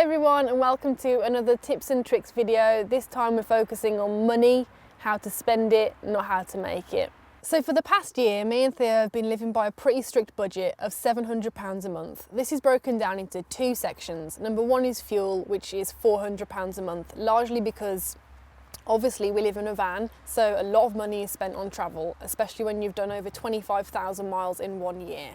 everyone, and welcome to another tips and tricks video. This time we're focusing on money, how to spend it, not how to make it. So for the past year, me and Theo have been living by a pretty strict budget of £700 a month. This is broken down into two sections. Number one is fuel, which is £400 a month, largely because obviously we live in a van, so a lot of money is spent on travel, especially when you've done over 25,000 miles in 1 year.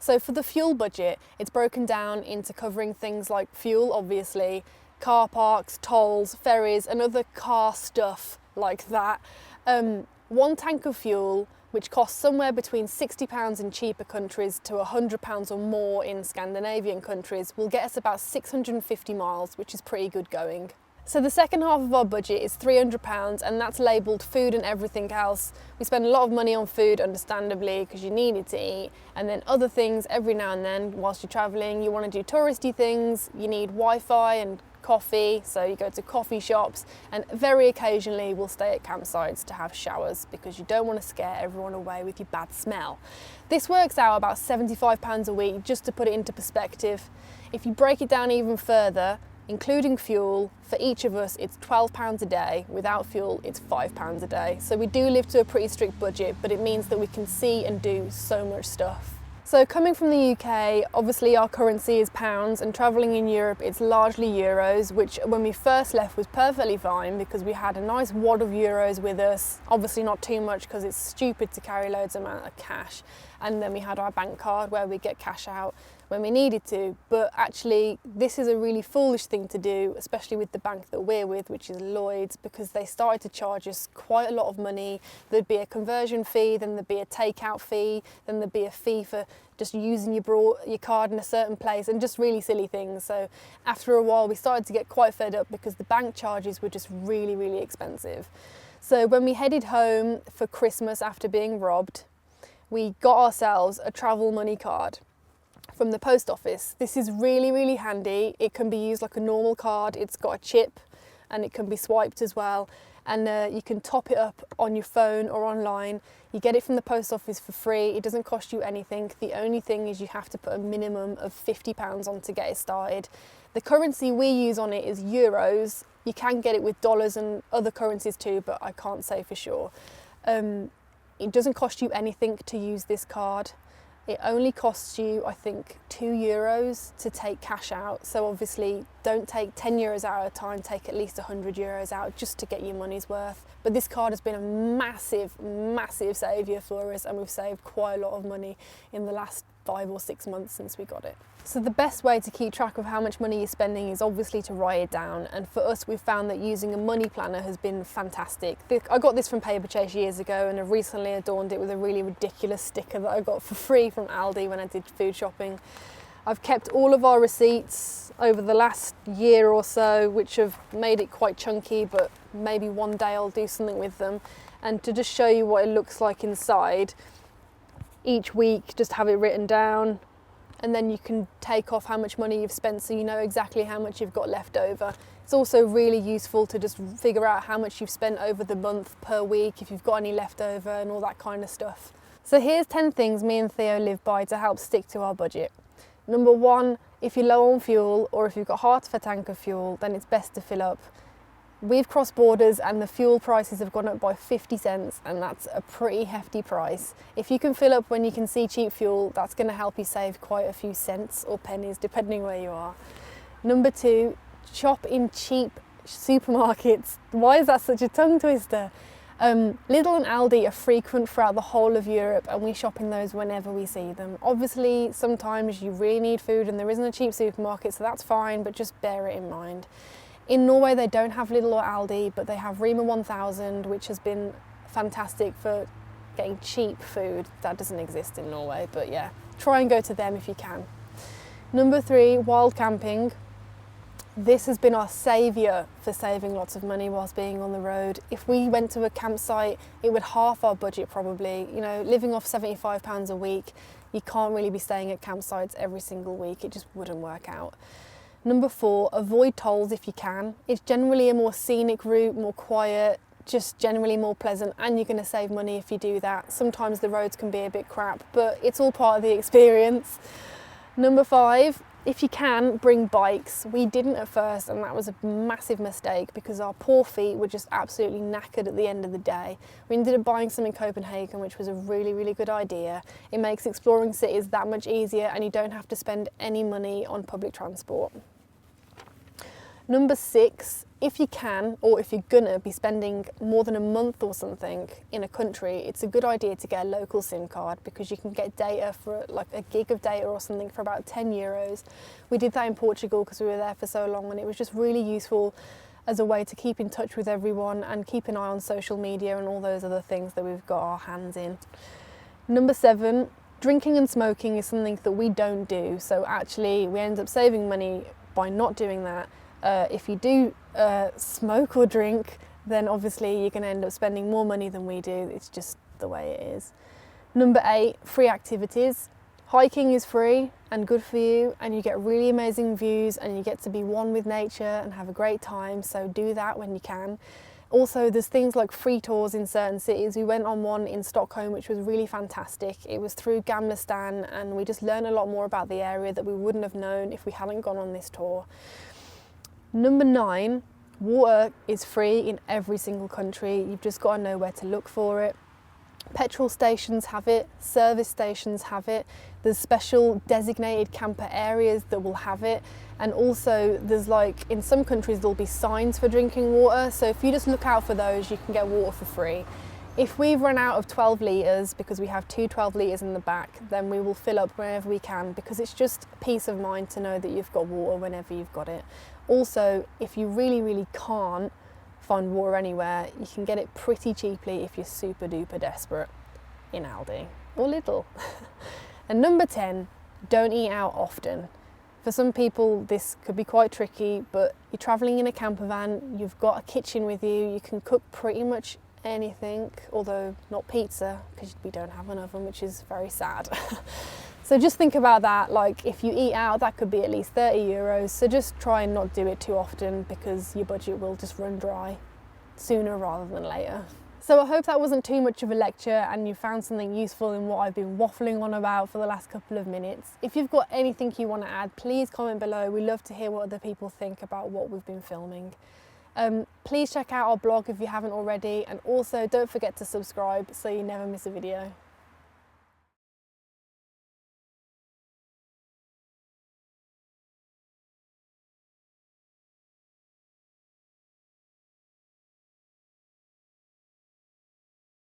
So for the fuel budget, it's broken down into covering things like fuel, obviously, car parks, tolls, ferries, and other car stuff like that. One tank of fuel, which costs somewhere between £60 in cheaper countries to £100 or more in Scandinavian countries, will get us about 650 miles, which is pretty good going. So the second half of our budget is £300, and that's labelled food and everything else. We spend a lot of money on food, understandably, because you need it to eat, and then other things every now and then whilst you're travelling. You want to do touristy things, you need Wi-Fi and coffee, so you go to coffee shops, and very occasionally we'll stay at campsites to have showers because you don't want to scare everyone away with your bad smell. This works out about £75 a week, just to put it into perspective. If you break it down even further, including fuel, for each of us it's £12 a day. Without fuel, it's £5 a day. So we do live to a pretty strict budget, but it means that we can see and do so much stuff. So coming from the UK, obviously our currency is pounds, and travelling in Europe it's largely euros, which when we first left was perfectly fine because we had a nice wad of euros with us. Obviously not too much because it's stupid to carry loads amount of cash. And then we had our bank card where we get cash out when we needed to. But actually this is a really foolish thing to do, especially with the bank that we're with, which is Lloyd's, because they started to charge us quite a lot of money. There'd be a conversion fee, then there'd be a takeout fee, then there'd be a fee for just using your card in a certain place, and just really silly things. So after a while we started to get quite fed up because the bank charges were just really, really expensive. So when we headed home for Christmas after being robbed, we got ourselves a travel money card from the post office. This is really, really handy. It can be used like a normal card. It's got a chip and it can be swiped as well. And you can top it up on your phone or online. You get it from the post office for free. It doesn't cost you anything. The only thing is you have to put a minimum of £50 on to get it started. The currency we use on it is euros. You can get it with dollars and other currencies too, but I can't say for sure. It doesn't cost you anything to use this card. It only costs you, I think, €2 to take cash out. So obviously don't take €10 out at a time, take at least €100 out just to get your money's worth. But this card has been a massive, massive saviour for us, and we've saved quite a lot of money in the last 5 or 6 months since we got it. So the best way to keep track of how much money you're spending is obviously to write it down, and for us we've found that using a money planner has been fantastic. I got this from Paperchase years ago, and I've recently adorned it with a really ridiculous sticker that I got for free from Aldi when I did food shopping. I've kept all of our receipts over the last year or so, which have made it quite chunky, but maybe one day I'll do something with them. And to just show you what it looks like inside, each week just have it written down, and then you can take off how much money you've spent so you know exactly how much you've got left over. It's also really useful to just figure out how much you've spent over the month per week, if you've got any left over and all that kind of stuff. So here's 10 things me and Theo live by to help stick to our budget. Number one, if you're low on fuel or if you've got half a tank of fuel, then it's best to fill up. We've crossed borders and the fuel prices have gone up by 50 cents, and that's a pretty hefty price. If you can fill up when you can see cheap fuel, that's going to help you save quite a few cents or pennies depending where you are. Number two, shop in cheap supermarkets. Why is that such a tongue twister? Lidl and Aldi are frequent throughout the whole of Europe, and we shop in those whenever we see them. Obviously sometimes you really need food and there isn't a cheap supermarket, so that's fine, but just bear it in mind. In Norway they don't have Lidl or Aldi, but they have Rema 1000, which has been fantastic for getting cheap food. That doesn't exist in Norway, but yeah, try and go to them if you can. Number three, WILDCAMPING. This has been our saviour for saving lots of money whilst being on the road. If we went to a campsite, it would half our budget probably. You know, living off £75 a week, you can't really be staying at campsites every single week. It just wouldn't work out. Number four, avoid tolls if you can. It's generally a more scenic route, more quiet, just generally more pleasant, and you're going to save money if you do that. Sometimes the roads can be a bit crap, but it's all part of the experience. Number five, If you can, bring bikes. We didn't at first, and that was a massive mistake because our poor feet were just absolutely knackered at the end of the day. We ended up buying some in Copenhagen, which was a really, really good idea. It makes exploring cities that much easier, and you don't have to spend any money on public transport. Number 6, if you can, or if you're gonna be spending more than a month or something in a country, it's a good idea to get a local SIM card because you can get data for like a gig of data or something for about €10. We did that in Portugal because we were there for so long, and it was just really useful as a way to keep in touch with everyone and keep an eye on social media and all those other things that we've got our hands in. Number 7, drinking and smoking is something that we don't do, so actually we end up saving money by not doing that. If you do smoke or drink, then obviously you're going to end up spending more money than we do. It's just the way it is. Number 8, free activities. Hiking is free and good for you, and you get really amazing views and you get to be one with nature and have a great time, so do that when you can. Also, there's things like free tours in certain cities. We went on one in Stockholm, which was really fantastic. It was through Gamla Stan, and we just learned a lot more about the area that we wouldn't have known if we hadn't gone on this tour. Number 9, water is free in every single country. You've just got to know where to look for it. Petrol stations have it, service stations have it. There's special designated camper areas that will have it. And also there's like, in some countries there'll be signs for drinking water. So if you just look out for those, you can get water for free. If we've run out of 12 litres, because we have two 12 litres in the back, then we will fill up whenever we can, because it's just peace of mind to know that you've got water whenever you've got it. Also, if you really, really can't find water anywhere, you can get it pretty cheaply if you're super duper desperate in Aldi or Lidl. And number 10, don't eat out often. For some people this could be quite tricky, but you're travelling in a camper van, you've got a kitchen with you, you can cook pretty much anything, although not pizza because we don't have an oven, which is very sad. So just think about that, like if you eat out, that could be at least €30, so just try and not do it too often because your budget will just run dry sooner rather than later. So I hope that wasn't too much of a lecture and you found something useful in what I've been waffling on about for the last couple of minutes. If you've got anything you want to add, please comment below. We love to hear what other people think about what we've been filming. Please check out our blog if you haven't already, and also don't forget to subscribe so you never miss a video.